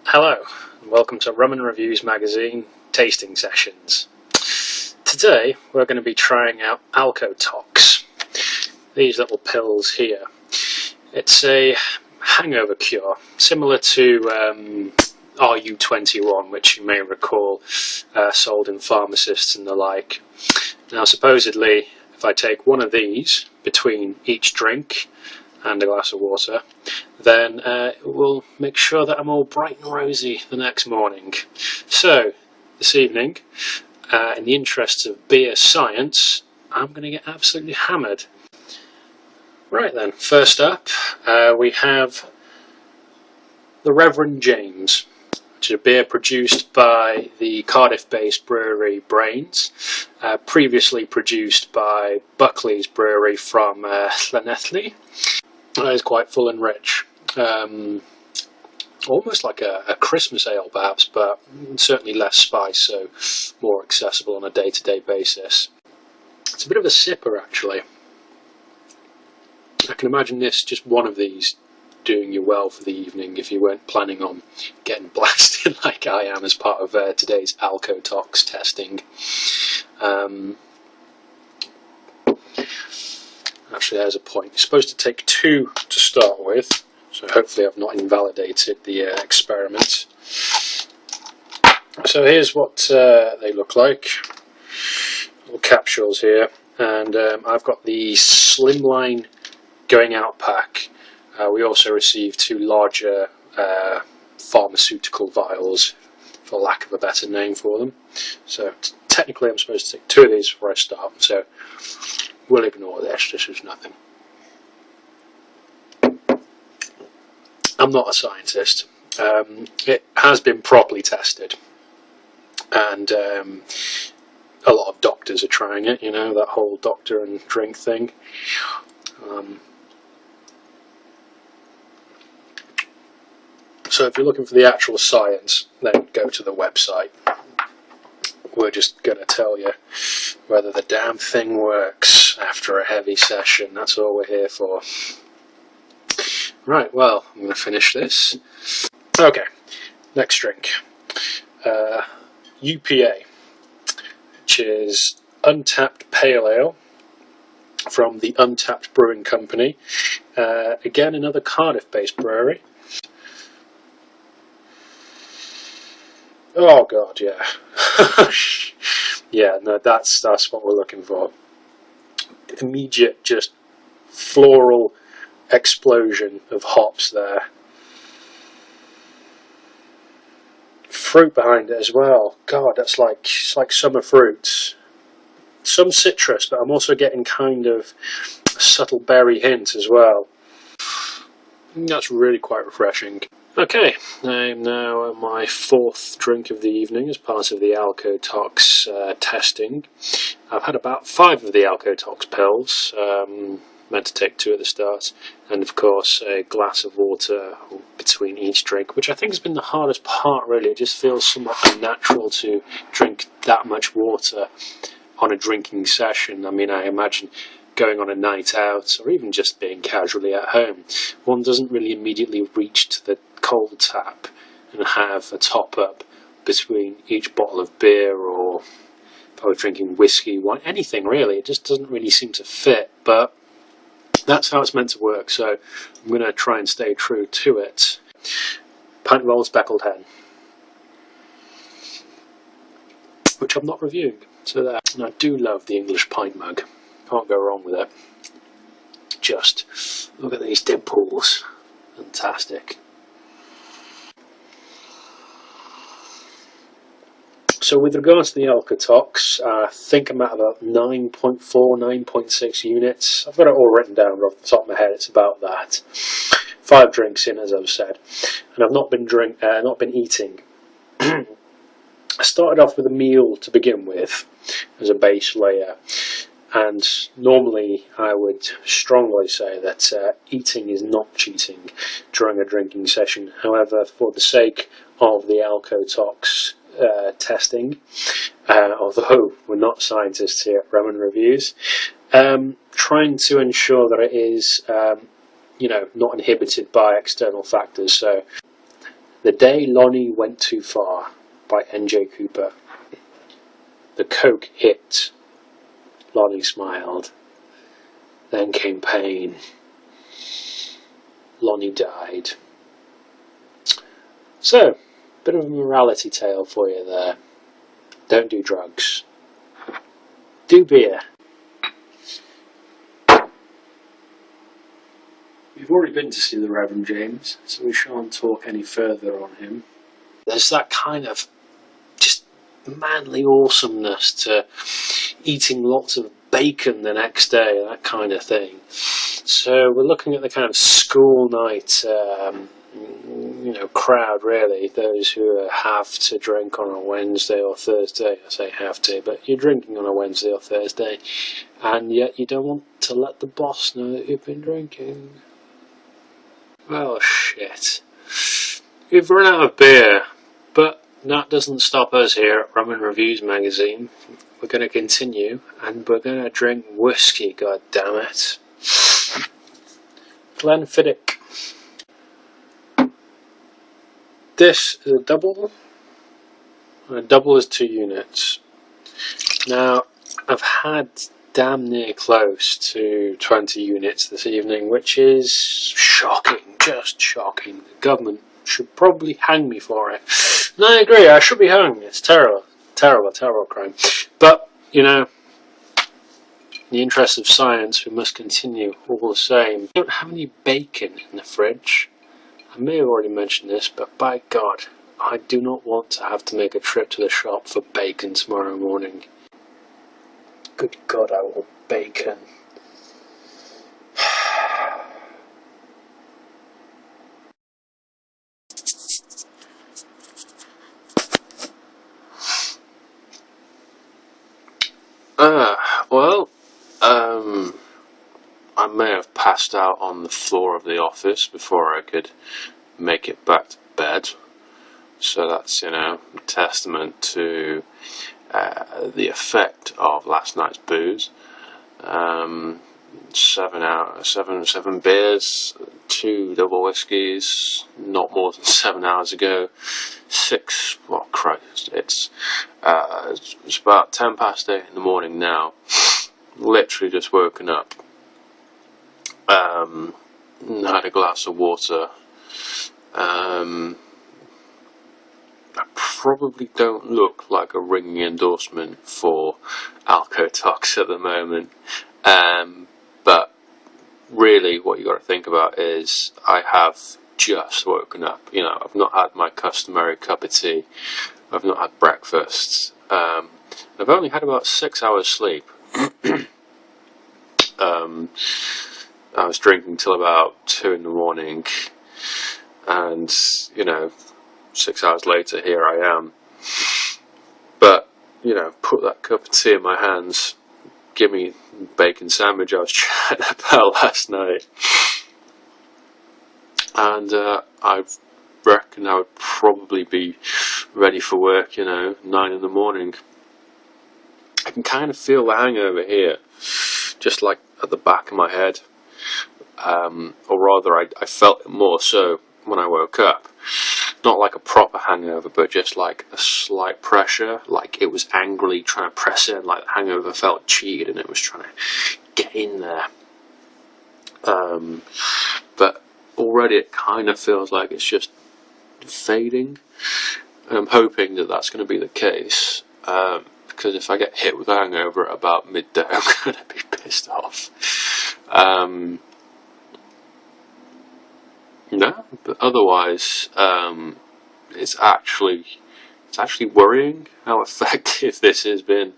Hello, and welcome to Rum and Reviews Magazine tasting sessions. Today we're going to be trying out Alcotox, these little pills here. It's a hangover cure, similar to RU21, which you may recall sold in pharmacists and the like. Now supposedly, if I take one of these between each drink and a glass of water, then it will make sure that I'm all bright and rosy the next morning. So, this evening, in the interests of beer science, I'm going to get absolutely hammered. Right then, first up, we have the Reverend James, which is a beer produced by the Cardiff-based brewery Brains, previously produced by Buckley's brewery from Llanelli. It's quite full and rich. Almost like a Christmas ale perhaps, but certainly less spice, so more accessible on a day-to-day basis. It's a bit of a sipper actually. I can imagine this, just one of these, doing you well for the evening if you weren't planning on getting blasted like I am as part of today's Alcotox testing. Actually, there's a point. You're supposed to take two to start with, so hopefully I've not invalidated the experiment. So here's what they look like. Little capsules here, and I've got the slimline going out pack. We also received two larger pharmaceutical vials, for lack of a better name for them. So technically I'm supposed to take two of these before I start, so we'll ignore this. This is nothing. I'm not a scientist. It has been properly tested, and a lot of doctors are trying it, you know, that whole doctor and drink thing. So if you're looking for the actual science, then go to the website. We're just going to tell you whether the damn thing works after a heavy session. That's all we're here for. Right, well, I'm going to finish this. Okay, next drink. UPA, which is Untapped Pale Ale from the Untapped Brewing Company. Again, another Cardiff-based brewery. Oh god, yeah. Yeah, no, that's what we're looking for. Immediate, just floral explosion of hops there. Fruit behind it as well. God, it's like summer fruits. Some citrus, but I'm also getting kind of a subtle berry hint as well. That's really quite refreshing. Okay, I'm now at my fourth drink of the evening as part of the Alcotox testing. I've had about 5 of the Alcotox pills, meant to take 2 at the start, and of course a glass of water between each drink, which I think has been the hardest part really. It just feels somewhat unnatural to drink that much water on a drinking session. I mean, I imagine going on a night out, or even just being casually at home, one doesn't really immediately reach to the cold tap and have a top up between each bottle of beer, or if I was drinking whiskey, wine, anything really. It just doesn't really seem to fit, but that's how it's meant to work, so I'm going to try and stay true to it. Pint of Old Speckled Hen, which I'm not reviewing, so that. And I do love the English pint mug. Can't go wrong with it. Just look at these dimples. Fantastic. So with regards to the Alcotox, I think I'm at about 9.4, 9.6 units. I've got it all written down off the top of my head. It's about that. 5 drinks in, as I've said, and I've not been eating. I started off with a meal to begin with as a base layer. And normally I would strongly say that eating is not cheating during a drinking session. However, for the sake of the Alcotox testing, although we're not scientists here at Rum and Reviews, trying to ensure that it is not inhibited by external factors. So The Day Lonnie Went Too Far by N.J. Cooper. The coke hit. Lonnie smiled. Then came pain. Lonnie died. So, bit of a morality tale for you there. Don't do drugs. Do beer. We've already been to see the Reverend James, so we shan't talk any further on him. There's that kind of just manly awesomeness to eating lots of bacon the next day, that kind of thing. So we're looking at the kind of school night crowd, really. Those who have to drink on a Wednesday or Thursday. I say have to, but you're drinking on a Wednesday or Thursday, and yet you don't want to let the boss know that you've been drinking. Well, shit. We've run out of beer, but that doesn't stop us here at Rum and Reviews Magazine. We're going to continue, and we're going to drink whiskey, goddammit. Glenfiddich. This is a double. A double is 2 units. Now, I've had damn near close to 20 units this evening, which is shocking, just shocking. The government should probably hang me for it. And I agree, I should be hung. It's terrible, terrible, terrible crime. But, in the interest of science, we must continue all the same. I don't have any bacon in the fridge. I may have already mentioned this, but by God, I do not want to have to make a trip to the shop for bacon tomorrow morning. Good God, I want bacon. I may have passed out on the floor of the office before I could make it back to bed. So that's, testament to the effect of last night's booze. 7 beers, 2 double whiskies, not more than 7 hours ago. 6, well, Christ, it's about 10 past 8 in the morning now. Literally just woken up. Had a glass of water. I probably don't look like a ringing endorsement for Alcotox at the moment, but really what you got to think about is I have just woken up. I've not had my customary cup of tea, I've not had breakfast, I've only had about 6 hours sleep. I was drinking till about 2 in the morning, and 6 hours later, here I am. But, put that cup of tea in my hands, give me the bacon sandwich I was chatting about last night, and I reckon I would probably be ready for work, 9 in the morning. I can kind of feel the hangover here, just like at the back of my head, or rather I felt it more so when I woke up. Not like a proper hangover, but just like a slight pressure, like it was angrily trying to press in, like the hangover felt cheated and it was trying to get in there. But already it kind of feels like it's just fading, and I'm hoping that that's going to be the case, because if I get hit with a hangover at about midday, I'm going to be pissed off. No, but otherwise, it's actually worrying how effective this has been.